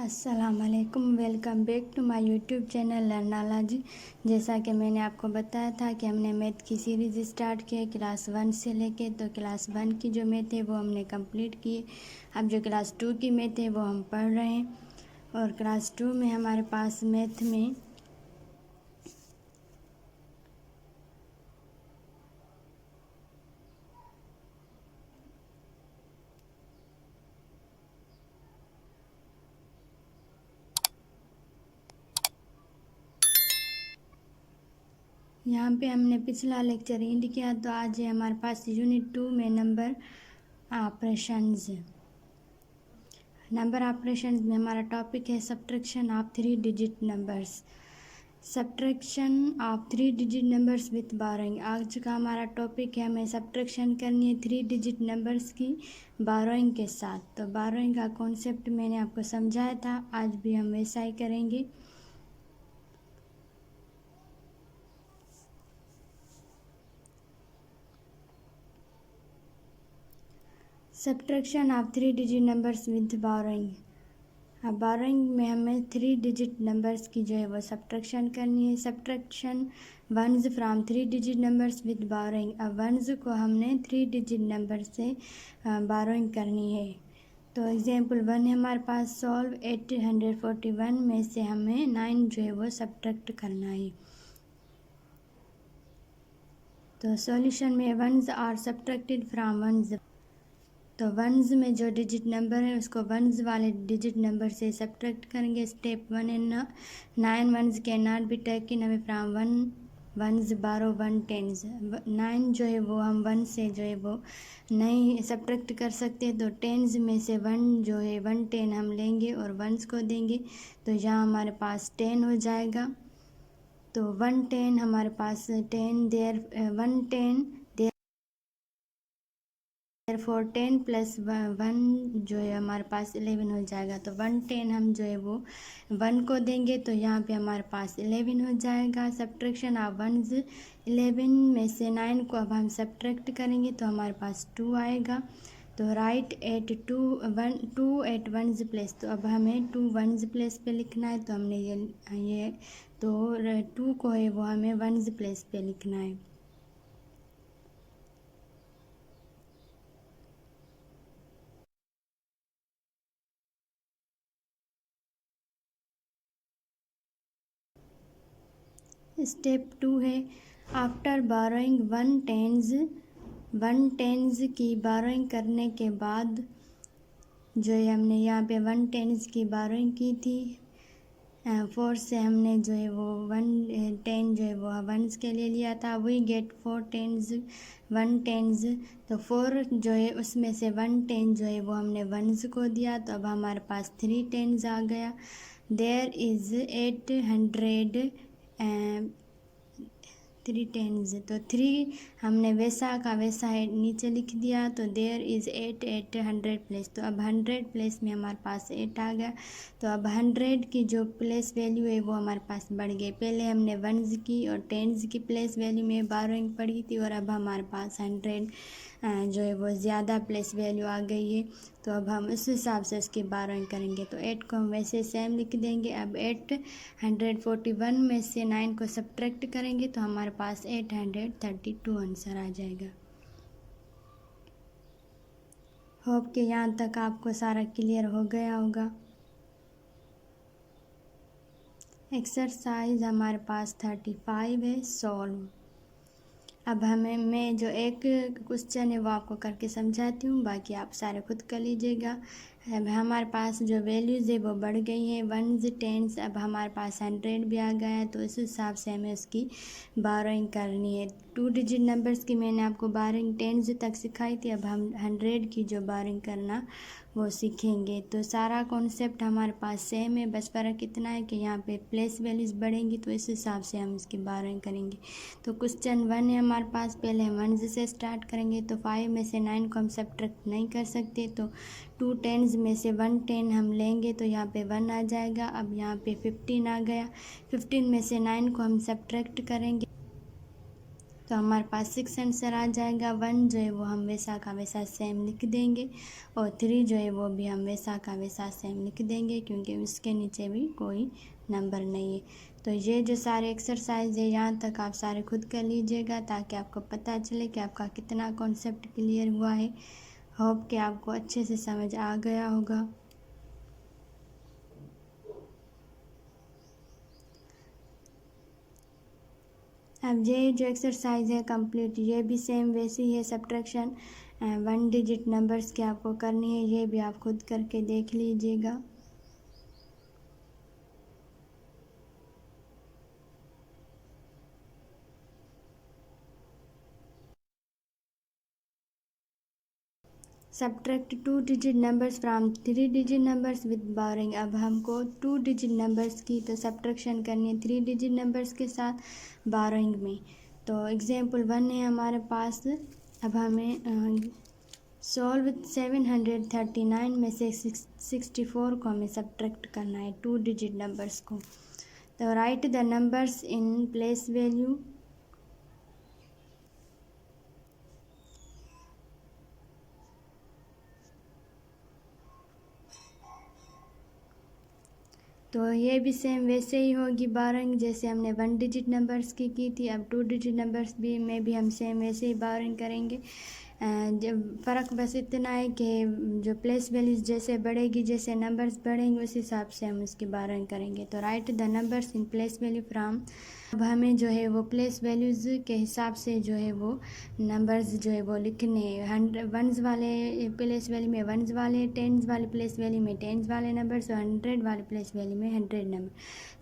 अस्सलाम वालेकुम, welcome back to my YouTube channel Learnology. जैसा कि मैंने आपको बताया था कि हमने मैथ की सीरीज़ स्टार्ट की है क्लास 1 से लेके। तो क्लास 1 की जो मैथ है वो हमने कंप्लीट की है। अब जो क्लास 2 की मैथ है वो हम पढ़ रहे हैं। और क्लास 2 में हमारे पास मैथ में यहाँ पे हमने पिछला लेक्चर एंड किया। तो आज है हमारे पास यूनिट 2 में नंबर ऑपरेशंस। नंबर ऑपरेशंस में हमारा टॉपिक है subtraction of 3 digit numbers. Subtraction of 3 digit numbers with burrowing. आज का हमारा टॉपिक है, हमें सब्ट्रैक्शन करनी है 3 डिजिट नंबर्स की बारोइंग के साथ। तो बारोइंग का कॉन्सेप्ट मैंने आपको समझाया था, आज भी हम वैसा ही करेंगे। Subtraction of 3 digit numbers with burrowing. अब बारोइंग में हमें 3 डिजिट नंबर्स की जो है वो सब्ट्रैक्शन करनी है। Subtraction ones from 3 digit numbers with borrowing. अब वंस को हमने 3 डिजिट नंबर से बारोइंग करनी है। तो एग्जांपल 1 है हमारे पास, सॉल्व 841 में से हमें 9 जो है वो सब्ट्रैक्ट करना है। तो सॉल्यूशन में ones are subtracted from ones. तो वंस में जो डिजिट नंबर है उसको वंस वाले डिजिट नंबर से सब्ट्रैक्ट करेंगे। स्टेप 1 है 9 ones can not be taken away from 1 ones borrow 1 tense. 9 जो है वो हम 1 से जो है वो नहीं सब्ट्रैक्ट कर सकते। तो टेंस में से 1 जो है 1 10 हम लेंगे और वंस को देंगे। तो यहाँ हमारे पास 10 हो जाएगा। तो 1 10 हमारे पास 10 देयर 1 10 फोर 10 प्लस 1 जो है हमारे पास 11 हो जाएगा। तो 1 10 हम जो है वो 1 को देंगे। तो यहाँ पे हमारे पास 11 हो जाएगा। सब्ट्रैक्शन ऑफ 1 11 में से 9 को अब हम सब्ट्रैक्ट करेंगे तो हमारे पास 2 आएगा। तो write at 2 at ones place. तो अब हमें 2 वंस प्लेस पे लिखना है। तो हमने ये तो 2 को है वो हमें वंस प्लेस पे लिखना है। स्टेप 2 है, आफ्टर बारोइंग 1 टेंस की बारोइंग करने के बाद जो है हमने यहाँ पे 1 टेंस की बारोइंग की थी। 4 से हमने जो है वो 1 10 जो है वो वंस के लिए लिया था। We get 4 tens 1 tens. तो 4 जो है उसमें से 1 10 जो है वो हमने वंस को दिया। तो अब हमारे पास 3 टेंस आ गया। There is 800 3 tens. तो 3 हमने वैसा का वैसा है नीचे लिख दिया। तो देयर इज़ 800 प्लेस। तो अब 100 प्लेस में हमारे पास 8 आ गया। तो अब 100 की जो प्लेस वैल्यू है वो हमारे पास बढ़ गई। पहले हमने वंस की और टेंस की प्लेस वैल्यू में बारोइंग पड़ी थी और अब हमारे पास 100 जो है वो ज़्यादा प्लेस वैल्यू आ गई है। तो अब हम उस हिसाब से उसकी बारोइंग करेंगे। तो 8 को हम वैसे सेम लिख देंगे। अब 841 में से 9 को सब्ट्रैक्ट करेंगे तो हमारे पास 832 आंसर आ जाएगा। होप कि यहाँ तक आपको सारा क्लियर हो गया होगा। एक्सरसाइज हमारे पास 35 है, सॉल्व। अब मैं जो एक क्वेश्चन है वो आपको करके समझाती हूँ, बाकी आप सारे खुद कर लीजिएगा। अब हमारे पास जो वैल्यूज़ है वो बढ़ गई हैं, वंस टेंस। अब हमारे पास 100 भी आ गया है। तो इस हिसाब से हमें उसकी बारोइंग करनी है। 2 डिजिट नंबर्स की मैंने आपको बारोइंग टेंस तक सिखाई थी। अब हम 100 की जो बारोइंग करना वो सीखेंगे। तो सारा कॉन्सेप्ट हमारे पास सेम है, बस फ़र्क इतना है कि यहाँ पे प्लेस वैल्यूज़ बढ़ेंगी तो इस हिसाब से हम इसकी बारोइंग करेंगे। तो क्वेश्चन 1 है हमारे पास, पहले हम 1 से स्टार्ट करेंगे। तो 5 में से 9 को हम सब्ट्रैक्ट नहीं कर सकते। तो 2 टेंस में से 1 10 हम लेंगे तो यहाँ पे 1 आ जाएगा। अब यहाँ पे 15 आ गया। 15 में से 9 को हम सब्ट्रैक्ट करेंगे तो हमारे पास 6 आंसर आ जाएगा। 1 जो है वो हम वैसा का वैसा सेम लिख देंगे और 3 जो है वो भी हम वैसा का वैसा सेम लिख देंगे, क्योंकि उसके नीचे भी कोई नंबर नहीं है। तो ये जो सारे एक्सरसाइज है यहाँ तक आप सारे खुद कर लीजिएगा, ताकि आपको पता चले कि आपका कितना कॉन्सेप्ट क्लियर हुआ है। होप कि आपको अच्छे से समझ आ गया होगा। अब ये जो एक्सरसाइज है कंप्लीट, ये भी सेम वैसी ही है, सब्ट्रैक्शन 1 डिजिट नंबर्स की आपको करनी है। ये भी आप खुद करके देख लीजिएगा। Subtract 2 digit numbers from 3 digit numbers with borrowing. अब हमको 2 डिजिट नंबर्स की तो सब्ट्रैक्शन करनी है 3 डिजिट नंबर्स के साथ बारिंग में। तो एग्जांपल 1 है हमारे पास। अब हमें सॉल्व 739 में से 64 को हमें सब्ट्रैक्ट करना है 2 डिजिट नंबर्स को। तो right the numbers in place value. तो ये भी सेम वैसे ही होगी बारिंग, जैसे हमने 1 डिजिट नंबर्स की थी। अब 2 डिजिट नंबर्स भी में भी हम सेम वैसे ही बारिंग करेंगे। जब फ़र्क बस इतना है कि जो प्लेस वैल्यूज़ जैसे बढ़ेगी, जैसे नंबर्स बढ़ेंगे, उस हिसाब से हम उसकी बारिंग करेंगे। तो right the numbers in place value from. अब हमें जो है वो प्लेस वैल्यूज़ के हिसाब से जो है वो नंबर्स जो है वो लिखने हैं। वंस वाले प्लेस वैल्यू में वंस वाले, टेंस वाले प्लेस वैल्यू में टेंस वाले नंबर्स और 100 वाले प्लेस वैल्यू में 100 number.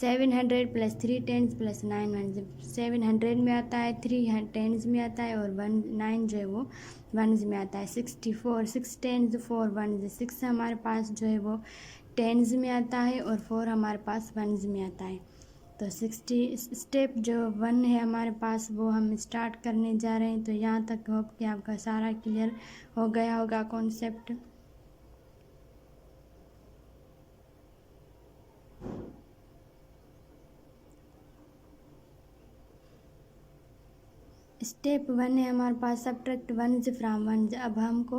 700 plus 3 tens plus 9 ones. 700 में आता है, 3 टेंस में आता है और 9 जो है वो वंस में आता है। 64 6 टेंस 4 वंस। 6 हमारे पास जो है वो टेंस में आता है और 4 हमारे पास वंस में आता है। तो 60 स्टेप जो 1 है हमारे पास वो हम स्टार्ट करने जा रहे हैं। तो यहाँ तक होप कि आपका सारा क्लियर हो गया होगा कॉन्सेप्ट। स्टेप 1 है हमारे पास सब्ट्रैक्ट वंस फ्राम वंस। अब हमको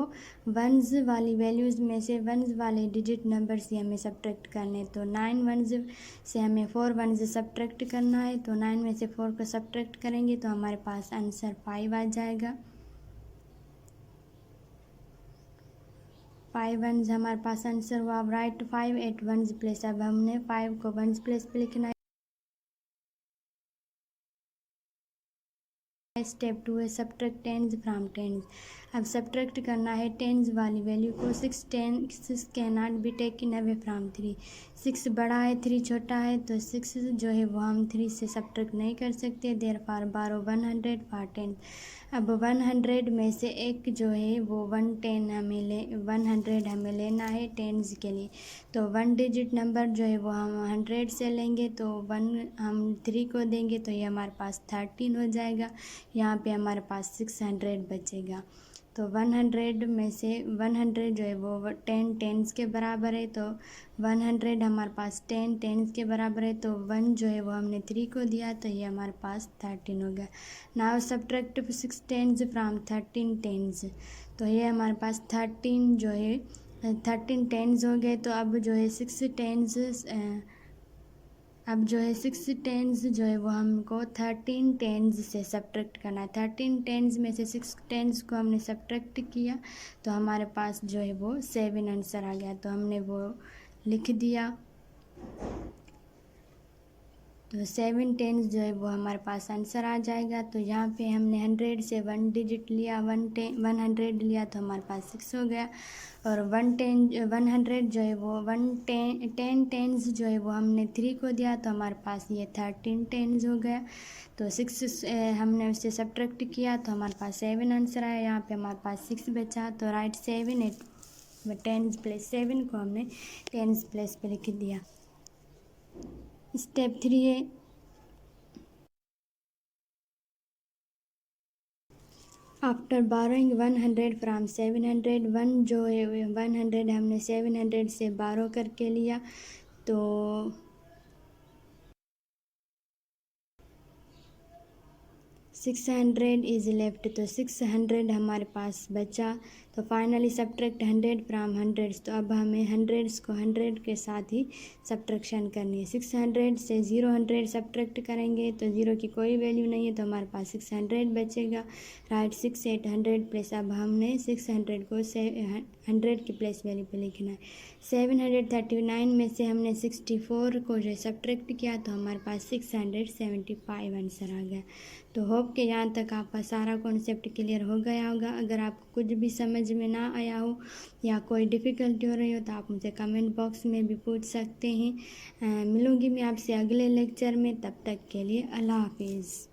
वंस वाली वैल्यूज़ में से वंस वाले डिजिट नंबर से हमें सब्ट्रैक्ट करने। तो 9 वंस से हमें 4 वंस सब्ट्रैक्ट करना है। तो 9 में से 4 को सब्ट्रैक्ट करेंगे तो हमारे पास आंसर 5 आ जाएगा। 5 वंस हमारे पास आंसर हुआ। अब राइट 5 एट वंस प्लेस। अब हमने 5 को वंस प्लेस पे लिखना है। स्टेप 2 है सब्ट्रैक्ट टेंस फ्राम टेंस। अब सब्ट्रैक्ट करना है टेंस वाली वैल्यू को। 6 can not be taken away from 3। 6 बड़ा है 3 छोटा है, तो 6 जो है वो हम 3 से सब्ट्रैक्ट नहीं कर सकते। देयरफॉर बारो 100 फॉर 10। अब 100 में से एक जो है वो 110 100 हमें लेना है टेंस के लिए। तो 1 डिजिट नंबर जो है वो हम 100 से लेंगे, तो 1 हम 3 को देंगे तो ये हमारे पास 13 हो जाएगा। यहाँ पे हमारे पास 600 बचेगा। तो 100 में से 100 जो है वो 10 टेंस के बराबर है। तो 100 हमारे पास 10 टेंस के बराबर है। तो 1 जो है वो हमने 3 को दिया, तो ये हमारे पास 13 हो गया। Now subtract 6 tens from 13 tens. तो ये हमारे पास 13 जो है 13 टेंस हो गए। तो अब जो है 6 टेंस अब जो है 6 टेंस जो है वो हमको 13 टेंस से सब्ट्रैक्ट करना है। 13 टेंस में से 6 टेंस को हमने सब्ट्रैक्ट किया तो हमारे पास जो है वो 7 आंसर आ गया। तो हमने वो लिख दिया। तो 7 टेंस जो है वो हमारे पास आंसर आ जाएगा। तो यहाँ पे हमने 100 से 1 डिजिट लिया, 100 लिया तो हमारे पास 6 हो गया। और 100 जो है वो 10 टेंस जो है वो हमने 3 को दिया, तो हमारे पास ये 13 टेंस हो गया। तो 6 हमने उससे सब्ट्रैक्ट किया तो हमारे पास 7 आंसर आया। यहाँ पे हमारे पास 6 बचा। तो राइट 7 एट 10 प्लस 7 को हमने 10 प्लस पे लिख दिया। स्टेप 3 है आफ्टर बारोइंग 100 फ्राम 700। 1 जो है 100 हमने 700 से बारो करके लिया। तो 600 इज लेफ्ट, तो 600 हमारे पास बचा। तो फाइनली सब्ट्रैक्ट 100 फ्राम हंड्रेड्स, तो अब हमें हंड्रेड्स को 100 के साथ ही सब्ट्रैक्शन करनी है। 600 से 0 सब्ट्रैक्ट करेंगे तो 0 की कोई वैल्यू नहीं है, तो हमारे पास 600 बचेगा। राइट 6 8 100 प्लस, अब हमने 600 को 100 की प्लेस वैल्यू पे लिखना है। 739 में से हमने 64 को जो सब्ट्रैक्ट किया तो हमारे पास 675 आंसर आ गया। तो होप कि यहाँ तक आपका सारा कॉन्सेप्ट क्लियर हो गया होगा। अगर आपको कुछ भी समझ में ना आया हो या कोई डिफ़िकल्टी हो रही हो तो आप मुझे कमेंट बॉक्स में भी पूछ सकते हैं। मिलूँगी मैं आपसे अगले लेक्चर में, तब तक के लिए अल्लाह हाफिज़।